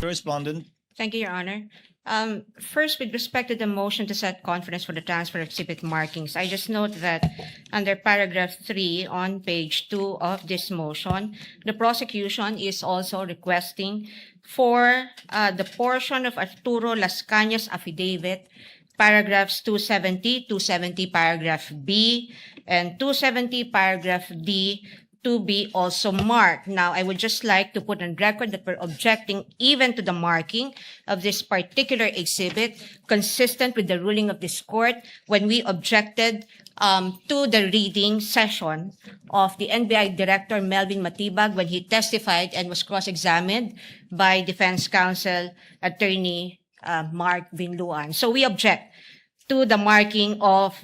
Respondent. Thank you, Your Honor. First, with respect to the motion to set conference for the transfer of exhibit markings, I just note that under paragraph 3 on page 2 of this motion, the prosecution is also requesting for the portion of Arturo Las Cañas affidavit, paragraphs 270, 270 paragraph B, and 270 paragraph D, to be also marked. Now, I would just like to put on record that we're objecting even to the marking of this particular exhibit, consistent with the ruling of this court when we objected to the reading session of the NBI Director Melvin Matibag when he testified and was cross-examined by Defense Counsel Attorney Mark Vinluan. So we object to the marking of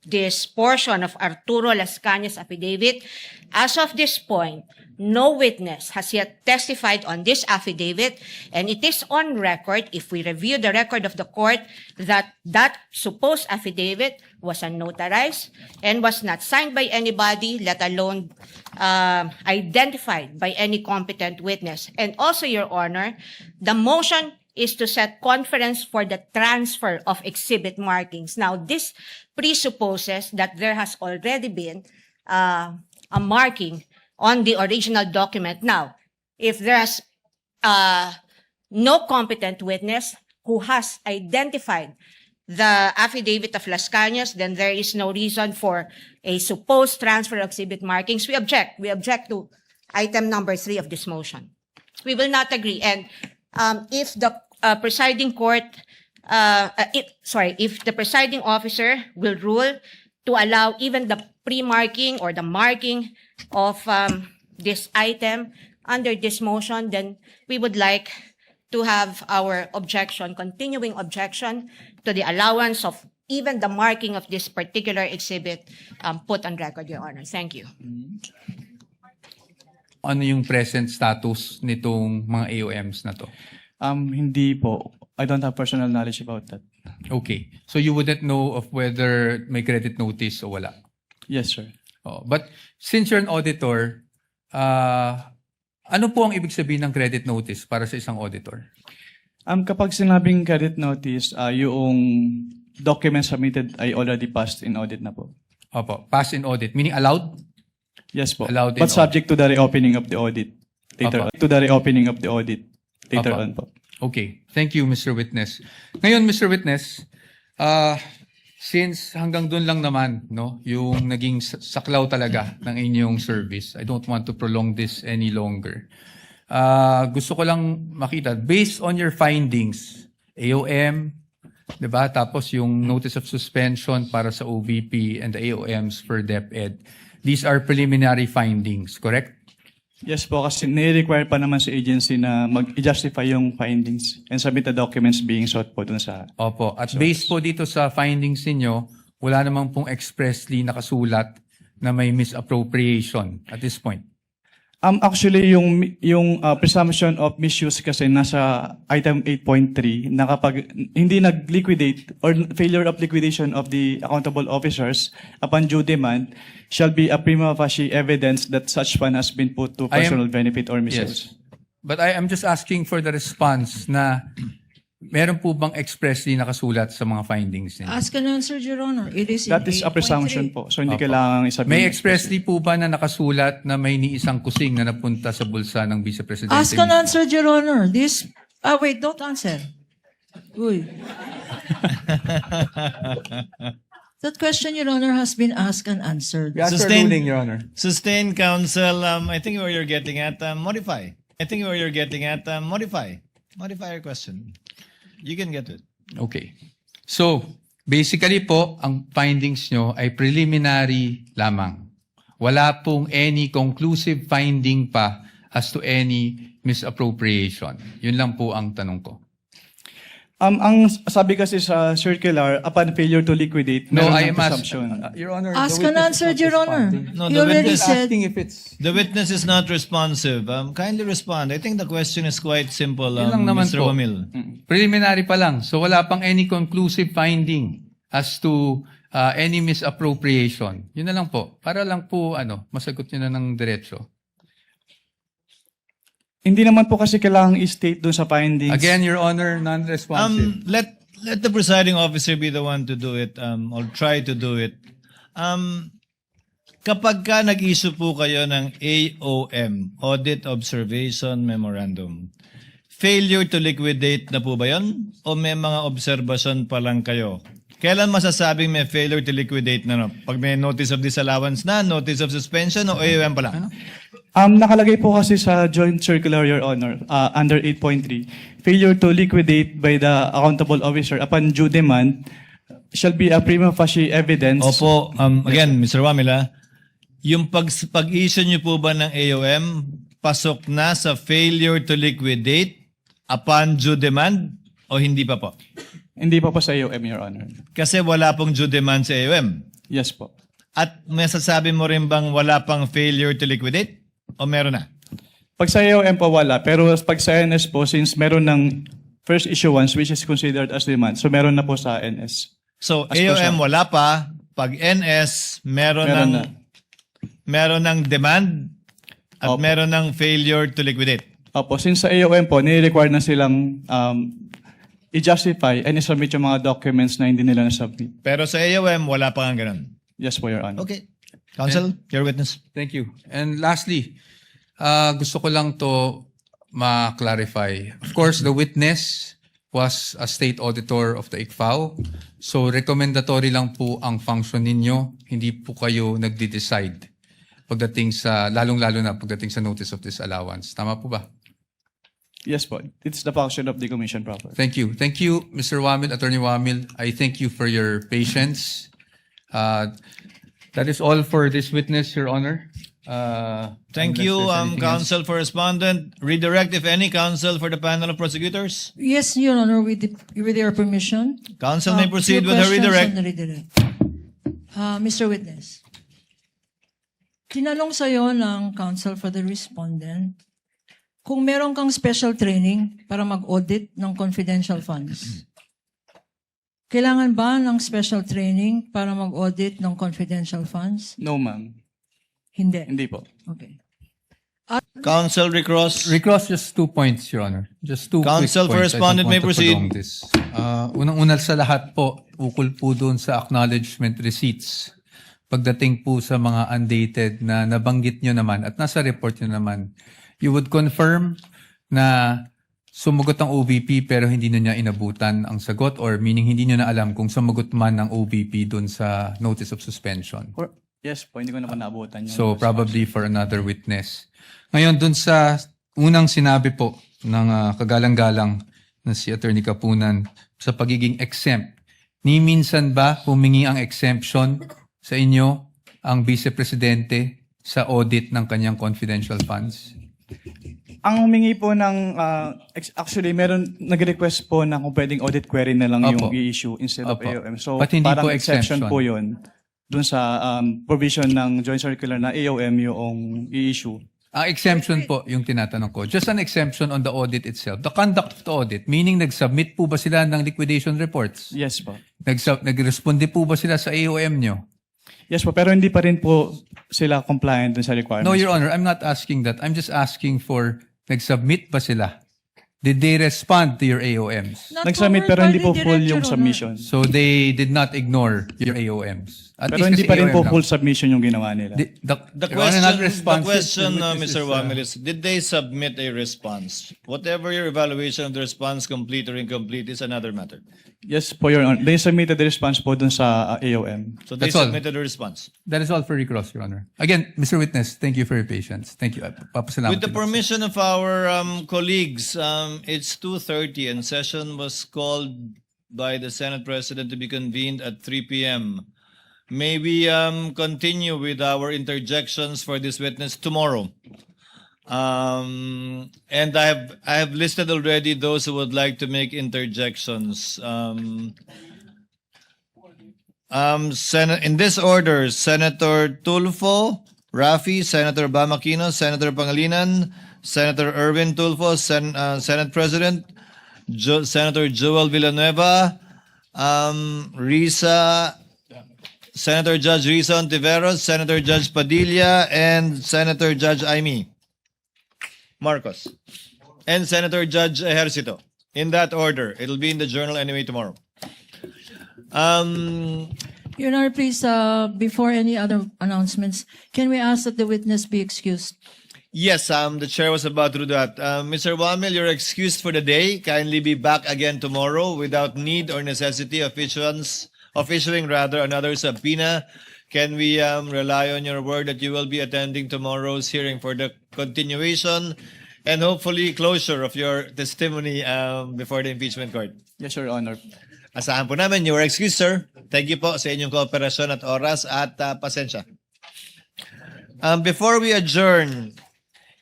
this portion of Arturo Las Cañas affidavit. As of this point, no witness has yet testified on this affidavit, and it is on record, if we review the record of the court, that that supposed affidavit was unnotarized and was not signed by anybody, let alone identified by any competent witness. And also, Your Honor, the motion is to set conference for the transfer of exhibit markings. Now, this presupposes that there has already been a marking on the original document. Now, if there's no competent witness who has identified the affidavit of Las Cañas, then there is no reason for a supposed transfer of exhibit markings. We object. We object to item number 3 of this motion. We will not agree. And if the presiding court, if the presiding officer will rule to allow even the pre-marking or the marking of this item under this motion, then we would like to have our objection, continuing objection to the allowance of even the marking of this particular exhibit put on record, Your Honor. Thank you. Ano yung present status nitong mga AOMs na to? Hindi po. I don't have personal knowledge about that. Okay. So you wouldn't know of whether may credit notice o wala? Yes, sir. Oh, but since you're an auditor, ano po ang ibig sabihin ng credit notice para sa isang auditor? Kapag sinabing credit notice, yung document submitted ay already passed in audit na po. Opo, pass in audit, meaning allowed? Yes po. Allowed in But subject to the reopening of the audit later Opo. on. To the reopening of the audit later Opo. on po. Okay. Thank you, Mr. Witness. Ngayon, Mr. Witness, since hanggang doon lang naman, no, yung naging saklaw talaga ng inyong service, I don't want to prolong this any longer. Gusto ko lang makita, based on your findings, AOM, diba? Tapos yung notice of suspension para sa OVP and the AOMs for DepEd, these are preliminary findings, correct? Yes po, kasi nire-require pa naman sa agency na mag-justify yung findings and submit the documents being sought po dun sa... Opo. At based po dito sa findings ninyo, wala namang pong expressly nakasulat na may misappropriation at this point. Actually, yung presumption of misuse kasi nasa item 8.3 na kapag hindi nag-liquidate or failure of liquidation of the accountable officers upon due demand shall be a prima facie evidence that such fund has been put to personal benefit or misuse. Yes. But I am just asking for the response na meron po bang expressly nakasulat sa mga findings ninyo? Ask and answer, Your Honor. It is in That is a 8.3. presumption po. So hindi Opo. kailangan isabihin. May expressly po ba na nakasulat na may ni isang kusing na napunta sa bulsa ng Vice Presidente? Ask and answer, Your Honor. This... wait, don't answer. Uy. That question, Your Honor, has been asked and answered. We ask for Sustain- ruling, Your Honor. Sustained counsel. I think where you're getting at, modify. I think where you're getting at, modify. Modify your question. You can get it. Okay. So, basically po, ang findings nyo ay preliminary lamang. Wala pong any conclusive finding pa as to any misappropriation. Yun lang po ang tanong ko. Ang sabi kasi sa circular, upon failure to liquidate, No, meron I ng am presumption. Your Honor, Ask the and witness answer, is not Your Honor. responding. No, You the already witness said... Asking if it's... The witness is not responsive. Kindly respond. I think the question is quite simple, Yun lang naman Mr. po. Wamil. Preliminary pa lang. So wala pang any conclusive finding as to any misappropriation. Yun na lang po. Para lang po, masagot nyo na ng diretso. Hindi naman po kasi kailangang i-state doon sa findings. Again, Your Honor, non-responsive. Let the presiding officer be the one to do it, or try to do it. Kapag ka nag-issue po kayo ng AOM, Audit Observation Memorandum, failure to liquidate na po ba yun? O may mga observation pa lang kayo? Kailan masasabing may failure to liquidate na? No? Pag may notice of disallowance na, notice of suspension, o AOM pa lang? Nakalagay po kasi sa Joint Circular, Your Honor, under 8.3, failure to liquidate by the accountable officer upon due demand shall be a prima facie evidence. Opo, again, Mr. Wamila, yung pag-issue niyo po ba ng AOM, pasok na sa failure to liquidate upon due demand o hindi pa po? Hindi pa po sa AOM, Your Honor. Kasi wala pong due demand sa AOM. Yes po. At may sasabi mo rin bang wala pang failure to liquidate? O meron na? Pag sa AOM po wala, pero pag sa NS po, since meron ng first issuance which is considered as demand, so meron na po sa NS. So, As per AOM siya. wala pa. Pag NS, meron ng demand at Opo. meron ng failure to liquidate. Opo, since sa AOM po, nire-require na silang i-justify and i-submit yung mga documents na hindi nila na-submit. Pero sa AOM, wala pa nga ganun. Yes po, Your Honor. Okay. Counsel, your witness. Thank you. And lastly, gusto ko lang to ma-clarify. Of course, the witness was a state auditor of the ICFAO. So, recommendatory lang po ang function ninyo. Hindi po kayo nagde-decide pagdating sa, lalong-lalo na pagdating sa notice of disallowance. Tama po ba? Yes po. It's the function of the commission proper. Thank you. Thank you, Mr. Wamil, Attorney Wamil. I thank you for your patience. That is all for this witness, Your Honor. Thank unless you, there's anything else. counsel for respondent. Redirect, if any, counsel for the panel of prosecutors. Yes, Your Honor, with your permission. Counsel may proceed Few with her questions redirect. on the redirect. Mr. Witness, tinanong sa'yo ng counsel for the respondent kung meron kang special training para mag-audit ng confidential funds. Kailangan ba ng special training para mag-audit ng confidential funds? No, ma'am. Hindi. Hindi po. Okay. Counsel recross. Recross just 2 points, Your Honor. Just 2 Counsel quick for points. respondent I don't may want to proceed. prolong this. Unang-una sa lahat po, ukol po doon sa acknowledgement receipts. Pagdating po sa mga undated na nabanggit nyo naman at nasa report nyo naman, you would confirm na sumagot ang OVP pero hindi na niya inabutan ang sagot or meaning hindi niya na alam kung sumagot man ng OVP doon sa notice of suspension. Yes po, hindi ko naman naabutan yun. So probably for another witness. Ngayon dun sa unang sinabi po ng kagalang-galang na si Attorney Kapunan sa pagiging exempt. Ni minsan ba humingi ang exemption sa inyo ang Vice Presidente sa audit ng kanyang confidential funds? Ang humingi po ng, actually, meron nag-request po na kung pwedeng audit query na lang Opo. yung i-issue instead of Opo. AOM. So, But hindi parang po exception exemption. po yun dun sa provision ng Joint Circular na AOM yung i-issue. Ang exemption po yung tinatanong ko. Just an exemption on the audit itself. The conduct of the audit, meaning nag-submit po ba sila ng liquidation reports? Yes po. Nag-responde po ba sila sa AOM nyo? Yes po, pero hindi pa rin po sila compliant dun sa requirements. No, Your Honor, I'm not asking that. I'm just asking for, nag-submit ba sila? Did they respond to your AOMs? Not Nag-submit covered pero by hindi po the full direct, yung Your Honor. submission. So they did not ignore your AOMs? At Pero least hindi kasi pa rin AOM po lang. full submission yung ginawa nila. The Your Honor, not question, responsive. Mr. Wamil, is did they submit a response? Whatever your evaluation of the response, complete or incomplete, is another matter. Yes po, Your Honor. They submitted the response po dun sa AOM. So they That's all. submitted a response. That is all for recross, Your Honor. Again, Mr. Witness, thank you for your patience. Thank you. Papasalamat With the din ako. permission of our colleagues, it's 2:30 and session was called by the Senate President to be convened at 3 p.m. May we continue with our interjections for this witness tomorrow? And I have listed already those who would like to make interjections. In this order, Senator Tulfo, Rafi, Senator Bamakino, Senator Pangilinan, Senator Erwin Tulfo, Senate President, Senator Joel Villanueva, Senator Judge Risa Ontiveros, Senator Judge Padilla, and Senator Judge Aimee. Marcos, and Senator Judge Ejercito. In that order. It'll be in the journal anyway tomorrow. Your Honor, please, before any other announcements, can we ask that the witness be excused? Yes, the chair was about to do that. Mr. Wamil, you're excused for the day. Kindly be back again tomorrow without need or necessity of issuing another subpoena. Can we rely on your word that you will be attending tomorrow's hearing for the continuation and hopefully closure of your testimony before the impeachment court? Yes, Your Honor. Asahan po namin, you are excused, sir. Thank you po sa inyong kooperasyon at oras at pasensya. Before we adjourn,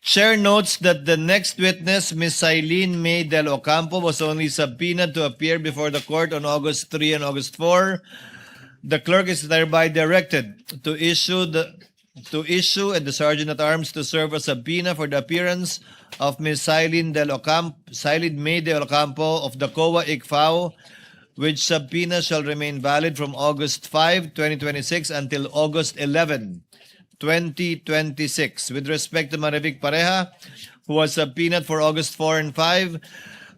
Chair notes that the next witness, Ms. Eileen May Del Ocampo, was only subpoenaed to appear before the court on August 3 and August 4. The clerk is thereby directed to issue and the Sergeant at Arms to serve a subpoena for the appearance of Ms. Eileen May Del Ocampo of the COA ICFAO, which subpoena shall remain valid from August 5, 2026 until August 11, 2026. With respect to Marivic Pareja, who was subpoenaed for August 4 and 5,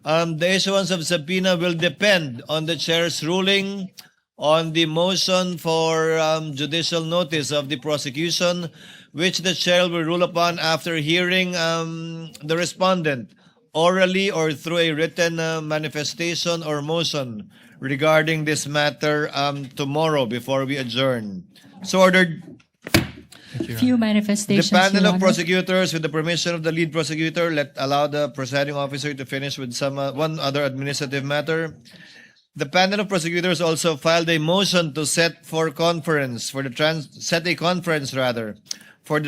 the issuance of subpoena will depend on the chair's ruling on the motion for judicial notice of the prosecution, which the chair will rule upon after hearing the respondent orally or through a written manifestation or motion regarding this matter tomorrow before we adjourn. So ordered. Few manifestations, The panel Your of Honor. prosecutors, with the permission of the lead prosecutor, allow the presiding officer to finish with one other administrative matter. The panel of prosecutors also filed a motion to set a conference for the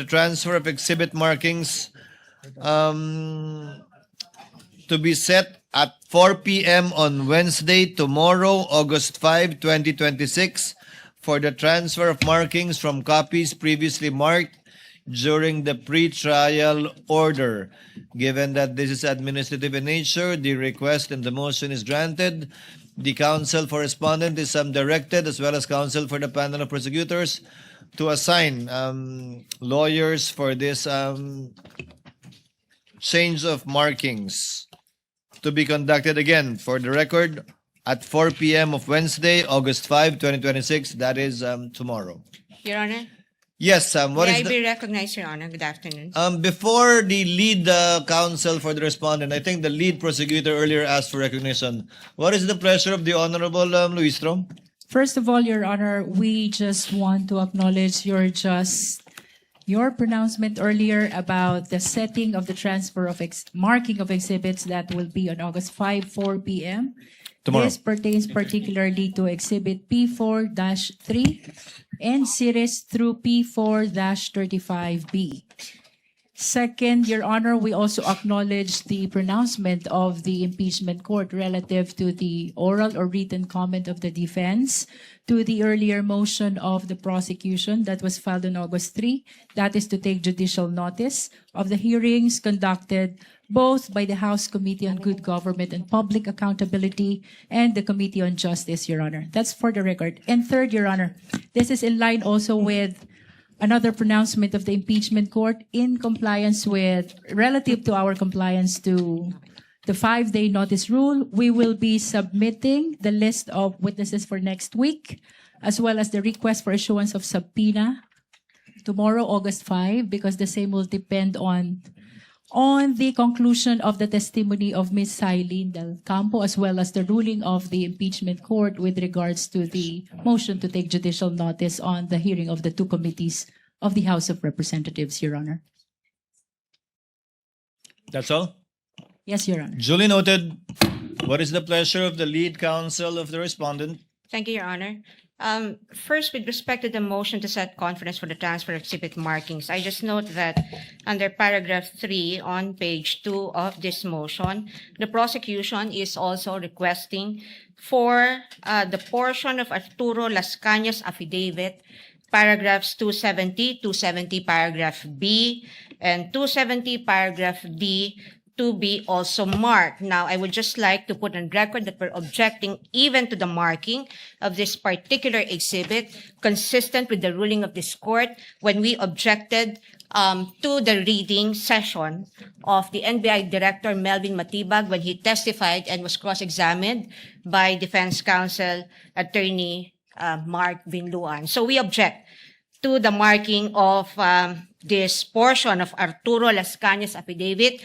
transfer of exhibit markings to be set at 4 p.m. on Wednesday, tomorrow, August 5, 2026, for the transfer of markings from copies previously marked during the pre-trial order. Given that this is administrative in nature, the request and the motion is granted. The counsel for respondent is directed, as well as counsel for the panel of prosecutors, to assign lawyers for this change of markings to be conducted again, for the record, at 4 p.m. of Wednesday, August 5, 2026. That is tomorrow. Your Honor, Yes, what may is I the... be recognized, Your Honor? Good afternoon. Before the lead counsel for the respondent, I think the lead prosecutor earlier asked for recognition. What is the pleasure of the Honorable Luis Trom? First of all, Your Honor, we just want to acknowledge your pronouncement earlier about the setting of the transfer of marking of exhibits that will be on August 5, 4 p.m. Tomorrow. This pertains particularly to Exhibit P4-3 and series through P4-35B. Second, Your Honor, we also acknowledge the pronouncement of the impeachment court relative to the oral or written comment of the defense to the earlier motion of the prosecution that was filed on August 3. That is to take judicial notice of the hearings conducted both by the House Committee on Good Government and Public Accountability and the Committee on Justice, Your Honor. That's for the record. And third, Your Honor, this is in line also with another pronouncement of the impeachment court in compliance with, relative to our compliance to the 5-day notice rule. We will be submitting the list of witnesses for next week, as well as the request for issuance of subpoena tomorrow, August 5, because the same will depend on the conclusion of the testimony of Ms. Eileen Del Campo, as well as the ruling of the impeachment court with regards to the motion to take judicial notice on the hearing of the two committees of the House of Representatives, Your Honor. That's all? Yes, Your Honor. Duly noted. What is the pleasure of the lead counsel of the respondent? Thank you, Your Honor. First, with respect to the motion to set conference for the transfer of exhibit markings, I just note that under paragraph 3 on page 2 of this motion, the prosecution is also requesting for the portion of Arturo Las Cañas affidavit, paragraphs 270, 270 paragraph B, and 270 paragraph D, to be also marked. Now, I would just like to put on record that we're objecting even to the marking of this particular exhibit, consistent with the ruling of this court when we objected to the reading session of the NBI Director Melvin Matibag when he testified and was cross-examined by Defense Counsel Attorney Mark Binluan. So we object to the marking of this portion of Arturo Las Cañas affidavit.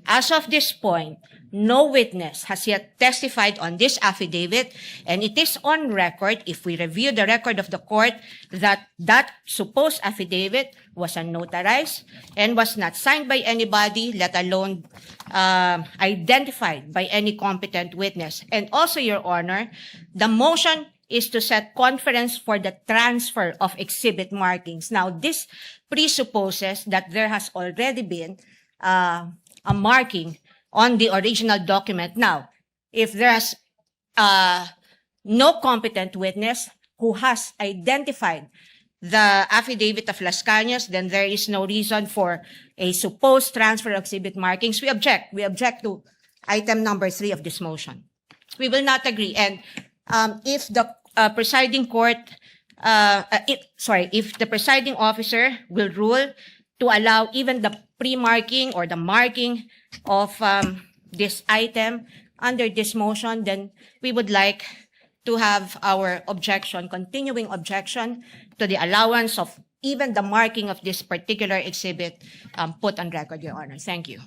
As of this point, no witness has yet testified on this affidavit, and it is on record, if we review the record of the court, that that supposed affidavit was unnotarized and was not signed by anybody, let alone identified by any competent witness. And also, Your Honor, the motion is to set conference for the transfer of exhibit markings. Now, this presupposes that there has already been a marking on the original document. Now, if there's no competent witness who has identified the affidavit of Las Cañas, then there is no reason for a supposed transfer of exhibit markings. We object. We object to item number 3 of this motion. We will not agree. And if the presiding court, if the presiding officer will rule to allow even the pre-marking or the marking of this item under this motion, then we would like to have our objection, continuing objection to the allowance of even the marking of this particular exhibit put on record, Your Honor. Thank you.